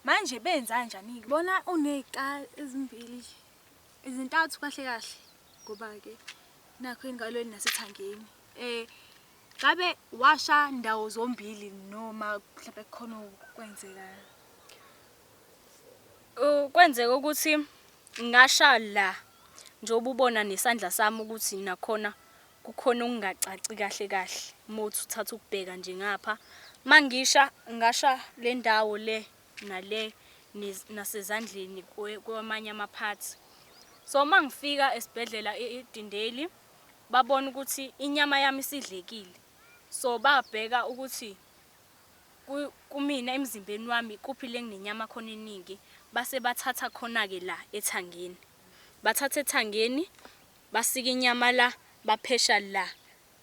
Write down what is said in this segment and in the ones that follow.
Manje benza kanjani? Ngibona uneqa ezimbili izintathu kahle kahle ngoba ke nakho engalweni nasethangeni. Ngabe washa ndawo zombili noma mhlawumbe kukhona okwenzekayo? Kwenzeka ukuthi ngasha la njengoba ubona nesandla sami ukuthi nakhona kukhona okungacaci kahle kahle mothi uthatha ukubheka nje ngapha. Mangisha ngasha le ndawo le nale nasezandleni kwamanye amaphathi. So mangifika esibhedlela eDindeli babona ukuthi inyama yami isidlekile. So babheka ukuthi kumina emzimbeni wami kuphi le nginenyama khona eningi base bathatha khona ke la ethangeni. Bathatha ethangeni basika inyama la baphesha la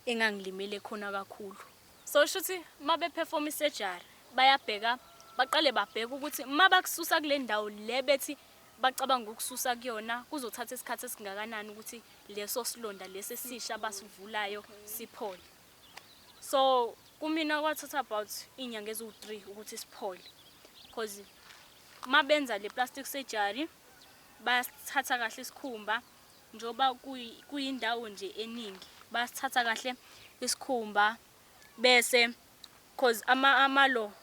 engangilimele khona kakhulu. So shuthi mabe perform surgery bayabheka baqale babheka ukuthi mabakususa kule ndawo le bethi bacabanga ukususa kuyona kuzothatha isikhathi esingakanani ukuthi leso silonda lesesisha basivulayo siphole. So kumina kwathatha about inyanga ezu3 ukuthi siphole because mabenza le plastic surgery basithatha kahle isikhumba njoba kuyindawo nje eningi basithatha kahle isikhumba bese because amalo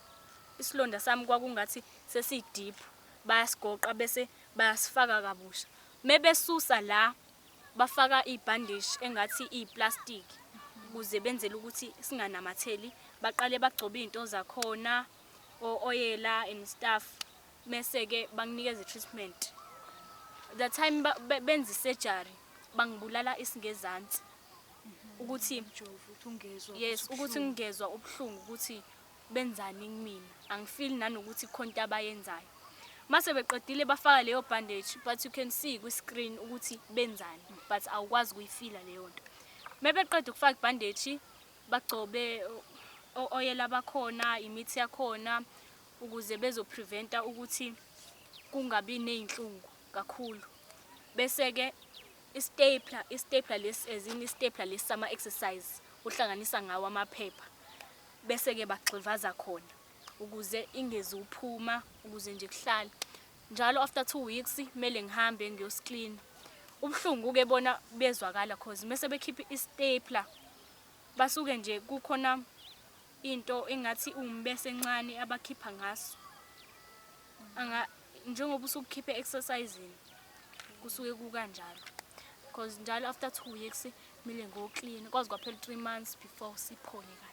isilonda sami kwakungathi sesideep bayasigoqa bese bayasifaka kabusha mebesusa la bafaka ibandage engathi iplastic ukuze benzele ukuthi singanamatheli baqale bagcobe izinto zakhona oyela and stuff mase ke banginikeza treatment. The time benza surgery bangibulala isingezansi ukuthi yes ukuthi ngingezwa ubuhlungu ukuthi benzani kimina angifeel nanokuthi khonto abayenzayo. Mase beqedile bafaka leyo bandage but you can see ku screen ukuthi benzani but awukwazi ukuyifila leyo nto. Mebeqeda ukufaka ibandage bagcobe oyela bakhona imithi yakhona ukuze bezopreventa ukuthi kungabi nezinhlungu kakhulu. Bese ke istapler lesi ezini istapler lesi sama exercise uhlanganisa ngawo amaphepha bese ke bagxivaza khona ukuze ingezi uphuma ukuze nje kuhlala njalo after 2 weeks kumele ngihambe ngiyosclean. Ubhlungu ke bona bezwakala cause mase bekhipha istapler basuke nje kukhona into engathi umbese encane abakhipha ngaso njengoba usukukhipha exercising kusuke kukanjalo because njalo after 2 weeks kumele ngo clean kwazi kwaphela 3 months before siphole kahle.